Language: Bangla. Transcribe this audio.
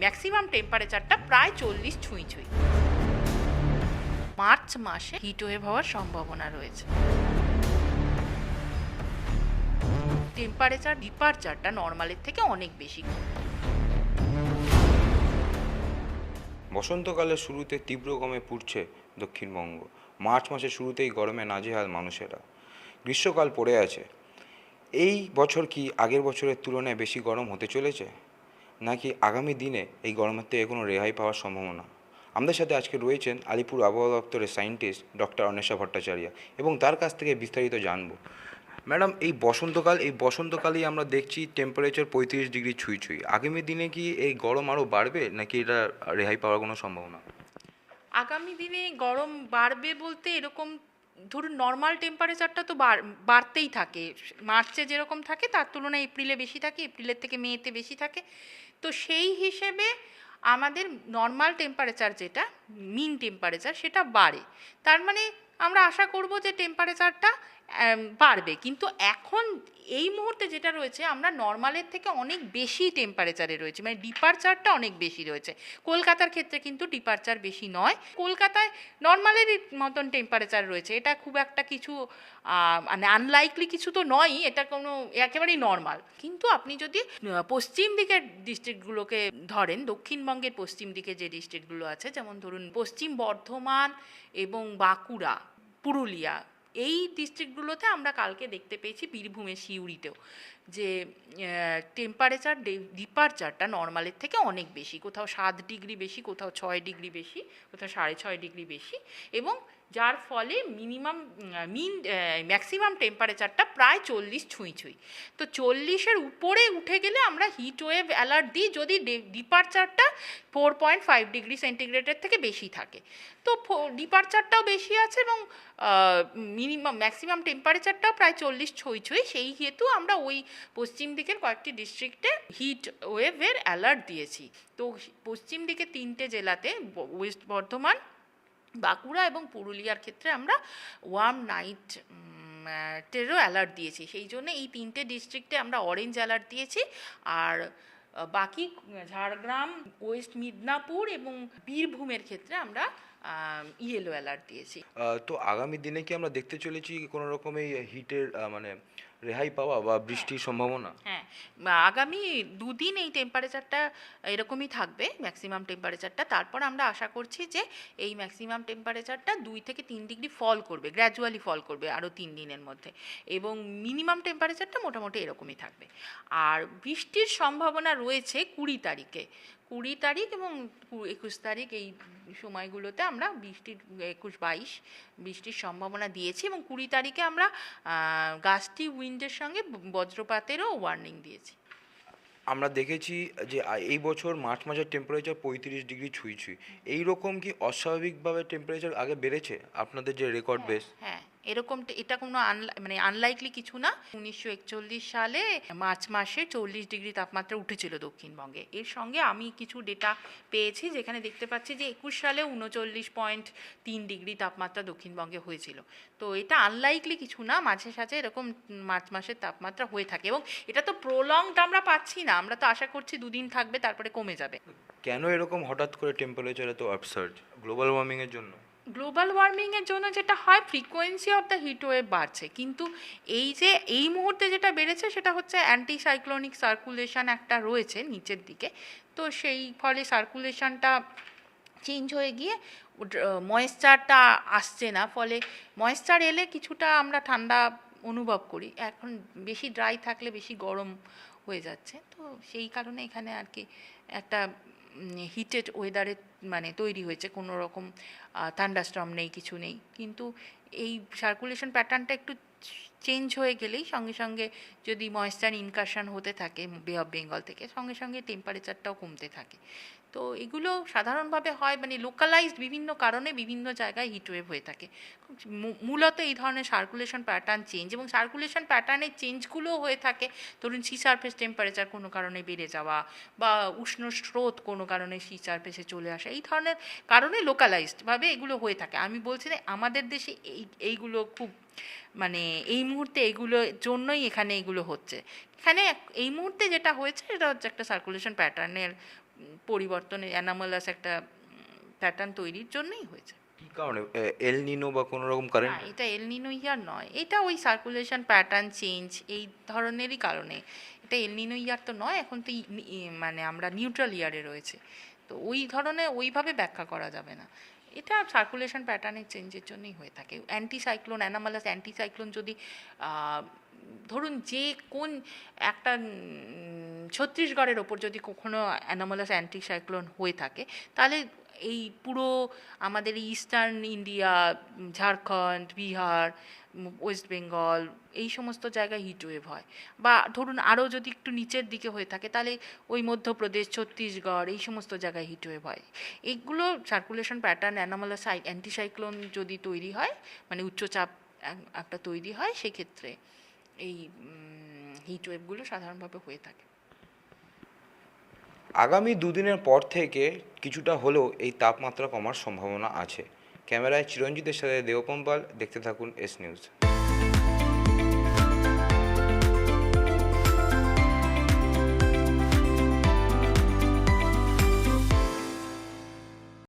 ম্যাক্সিমাম টেম্পারেচারটা প্রায় 40 ছুঁই ছুঁই। মার্চ মাসে হিটওয়েভ হওয়ার সম্ভাবনা রয়েছে। টেম্পারেচার ডিপারচারটা নর্মালের থেকে অনেক বেশি। বসন্তকালের শুরুতে তীব্র গরমে পুড়ছে দক্ষিণবঙ্গ। মার্চ মাসের শুরুতেই গরমে নাজেহাল মানুষেরা। গ্রীষ্মকাল পড়ে আছে। এই বছর কি আগের বছরের তুলনায় বেশি গরম হতে চলেছে, নাকি আগামী দিনে এই গরমের থেকে কোনো রেহাই পাওয়ার সম্ভাবনা? আমাদের সাথে আজকে রয়েছেন আলিপুর আবহাওয়া দপ্তরের সায়েন্টিস্ট ডক্টর অন্বেষা ভট্টাচার্য, এবং তার কাছ থেকে বিস্তারিত জানবো। ম্যাডাম, এই বসন্তকালেই আমরা দেখছি টেম্পারেচার 35 ডিগ্রি ছুঁই ছুঁই। আগামী দিনে কি এই গরম আরও বাড়বে, নাকি এটা রেহাই পাওয়ার কোনো সম্ভাবনা? আগামী দিনে গরম বাড়বে বলতে এরকম ধরুন নর্মাল টেম্পারেচারটা তো বাড়তেই থাকে। মার্চে যেরকম থাকে তার তুলনায় এপ্রিলে বেশি থাকে, এপ্রিলের থেকে মেতে বেশি থাকে। তো সেই হিসেবে আমাদের নর্মাল টেম্পারেচার যেটা মিন টেম্পারেচার সেটা বাড়ে। তার মানে আমরা আশা করব যে টেম্পারেচারটা বাড়বে। কিন্তু এখন এই মুহূর্তে যেটা রয়েছে আমরা নর্মালের থেকে অনেক বেশি টেম্পারেচারে রয়েছে, মানে ডিপারচারটা অনেক বেশি রয়েছে। কলকাতার ক্ষেত্রে কিন্তু ডিপারচার বেশি নয়, কলকাতায় নর্মালেরই মতন টেম্পারেচার রয়েছে। এটা খুব একটা কিছু মানে আনলাইকলি কিছু তো নয়ই, এটা কোনো একেবারেই নর্মাল। কিন্তু আপনি যদি পশ্চিম দিকের ডিস্ট্রিক্টগুলোকে ধরেন, দক্ষিণবঙ্গের পশ্চিম দিকে যে ডিস্ট্রিক্টগুলো আছে, যেমন ধরুন পশ্চিম বর্ধমান এবং বাঁকুড়া, পুরুলিয়া, এই ডিস্ট্রিক্টগুলোতে আমরা কালকে দেখতে পেয়েছি, বীরভূমের সিউড়িতেও, যে টেম্পারেচার ডিপারচারটা নর্মালের থেকে অনেক বেশি। কোথাও 7 ডিগ্রি বেশি, কোথাও 6 ডিগ্রি বেশি, কোথাও 6.5 ডিগ্রি বেশি। এবং যার ফলে ম্যাক্সিমাম টেম্পারেচারটা প্রায় 40 ছুঁই ছুঁই। তো 40-এর উপরে উঠে গেলে আমরা হিট ওয়েভ অ্যালার্ট দিই যদি ডিপারচারটা 4.5 ডিগ্রি সেন্টিগ্রেডের থেকে বেশি থাকে। তো ডিপারচারটাও বেশি আছে এবং ম্যাক্সিমাম টেম্পারেচারটাও প্রায় 40 ছুঁই ছুঁই। সেই হেতু আমরা ওই পশ্চিম দিকের কয়েকটি ডিস্ট্রিক্টে হিট ওয়েভের অ্যালার্ট দিয়েছি। তো পশ্চিম দিকে 3টে জেলাতে, ওয়েস্ট বর্ধমান, বাঁকুড়া এবং পুরুলিয়ার ক্ষেত্রে আমরা ওয়ার্ম নাইট টেরও অ্যালার্ট দিয়েছি। সেই জন্য এই 3টে ডিস্ট্রিক্টে আমরা অরেঞ্জ অ্যালার্ট দিয়েছি। আর বাকি ঝাড়গ্রাম, ওয়েস্ট মিদনাপুর এবং বীরভূমের ক্ষেত্রে আমরা ইয়েলো অ্যালার্ট দিয়েছি। তো আগামী দিনে কি আমরা দেখতে চলেছি কোনো রকম এই হিটের মানে রেহাই পাওয়া বা বৃষ্টির সম্ভাবনা? হ্যাঁ, আগামী দুদিন এই টেম্পারেচারটা এরকমই থাকবে, ম্যাক্সিমাম টেম্পারেচারটা। তারপর আমরা আশা করছি যে এই ম্যাক্সিমাম টেম্পারেচারটা 2 থেকে 3 ডিগ্রি ফল করবে, গ্র্যাজুয়ালি ফল করবে আরও 3 দিনের মধ্যে, এবং মিনিমাম টেম্পারেচারটা মোটামুটি এরকমই থাকবে। আর বৃষ্টির সম্ভাবনা রয়েছে 20 তারিখে, 20 তারিখ এবং 21 তারিখ, এই সময়গুলোতে আমরা বৃষ্টির 21-22 বৃষ্টির সম্ভাবনা দিয়েছি। এবং 20 তারিখে আমরা গাস্টি উইন্ডের সঙ্গে বজ্রপাতেরও ওয়ার্নিং দিয়েছি। আমরা দেখেছি যে এই বছর মার্চ মাসের টেম্পারেচার 35 ডিগ্রি ছুঁই ছুঁই। এইরকম কি অস্বাভাবিকভাবে টেম্পারেচার আগে বেড়েছে আপনাদের যে রেকর্ড বেস? হ্যাঁ, এরকম এটা কোনো মানে আনলাইকলি কিছু না। 1941 সালে মার্চ মাসে 40 ডিগ্রি তাপমাত্রা উঠেছিল দক্ষিণবঙ্গে। এর সঙ্গে আমি কিছু ডেটা পেয়েছি, যেখানে দেখতে পাচ্ছি যে 21 সালে 39.3 ডিগ্রি তাপমাত্রা দক্ষিণবঙ্গে হয়েছিল। তো এটা আনলাইকলি কিছু না, মাঝে সাঝে এরকম মার্চ মাসের তাপমাত্রা হয়ে থাকে। এবং এটা তো প্রলংড আমরা পাচ্ছি না, আমরা তো আশা করছি দুদিন থাকবে, তারপরে কমে যাবে। কেন এরকম হঠাৎ করে টেম্পারেচার এত আপসার্জ? গ্লোবাল ওয়ার্মিংয়ের জন্য? গ্লোবাল ওয়ার্মিংয়ের জন্য যেটা হয়, frequency of the heat wave বাড়ছে। কিন্তু এই যে এই মুহূর্তে যেটা বেড়েছে সেটা হচ্ছে অ্যান্টি সাইক্লোনিক সার্কুলেশন একটা রয়েছে নিচের দিকে। তো সেই ফলে সার্কুলেশনটা চেঞ্জ হয়ে গিয়ে ময়েশ্চারটা আসছে না, ফলে ময়েশ্চার এলে কিছুটা আমরা ঠান্ডা অনুভব করি। এখন বেশি ড্রাই থাকলে বেশি গরম হয়ে যাচ্ছে। তো সেই কারণে এখানে আর কি একটা হিটেড ওয়েদারে মানে তৈরি হয়েছে। কোনো রকম থান্ডারস্টর্ম নেই, কিছু নেই। কিন্তু এই সার্কুলেশন প্যাটার্নটা একটু চেঞ্জ হয়ে গেলেই সঙ্গে সঙ্গে যদি ময়েশ্চার ইনকারশন হতে থাকে বে অফ বেঙ্গল থেকে, সঙ্গে সঙ্গে টেম্পারেচারটাও কমতে থাকে। তো এগুলো সাধারণভাবে হয়, মানে লোকালাইজড বিভিন্ন কারণে বিভিন্ন জায়গায় হিটওয়েভ হয়ে থাকে। মূলত এই ধরনের সার্কুলেশন প্যাটার্ন চেঞ্জ, এবং সার্কুলেশন প্যাটার্নের চেঞ্জগুলোও হয়ে থাকে ধরুন সি সারফেস টেম্পারেচার কোনো কারণে বেড়ে যাওয়া, বা উষ্ণ স্রোত কোনো কারণে সি সারফেসে চলে আসা, এই ধরনের কারণে লোকালাইজডভাবে এগুলো হয়ে থাকে। আমি বলছি না আমাদের দেশে এইগুলো খুব মানে এই মুহূর্তে এগুলোর জন্যই এখানে এগুলো হচ্ছে। এখানে এই মুহূর্তে যেটা হয়েছে এটা হচ্ছে একটা সার্কুলেশন প্যাটার্নের পরিবর্তনে, অ্যানামালাস একটা প্যাটার্ন তৈরির জন্যই হয়েছে। কী কারণে? এল নিনো বা কোনো রকম কারেন্ট? না, এটা এল নিনো ইয়ার নয়, এটা ওই সার্কুলেশন প্যাটার্ন চেঞ্জ এই ধরনেরই কারণে। এটা এল নিনো ইয়ার তো নয়, এখন তো মানে আমরা নিউট্রাল ইয়ারে রয়েছে, তো ওই ধরনের ওইভাবে ব্যাখ্যা করা যাবে না। এটা সার্কুলেশন প্যাটার্নের চেঞ্জের জন্যই হয়ে থাকে। অ্যান্টিসাইক্লোন, অ্যানামালাস অ্যান্টিসাইক্লোন যদি ধরুন যে কোন একটা ছত্তিশগড়ের ওপর যদি কখনো অ্যানামালাস অ্যান্টিসাইক্লোন হয়ে থাকে, তাহলে এই পুরো আমাদের eastern India, Jharkhand, Bihar, West Bengal, এই সমস্ত জায়গায় হিটওয়েভ হয়। বা ধরুন আরও যদি একটু নিচের দিকে হয়ে থাকে, তাহলে ওই মধ্যপ্রদেশ, ছত্তিশগড়, এই সমস্ত জায়গায় হিটওয়েভ হয়। এইগুলো সার্কুলেশন প্যাটার্ন, অ্যানামালাস অ্যান্টিসাইক্লোন যদি তৈরি হয়, মানে উচ্চচাপ একটা তৈরি হয়, সেক্ষেত্রে এই হিটওয়েভগুলো সাধারণভাবে হয়ে থাকে। আগামী দুদিনের পর থেকে কিছুটা হলেও এই তাপমাত্রা কমার সম্ভাবনা আছে। ক্যামেরায় চিরঞ্জিতের সাথে দেবপম পাল, দেখতে থাকুন এস নিউজ।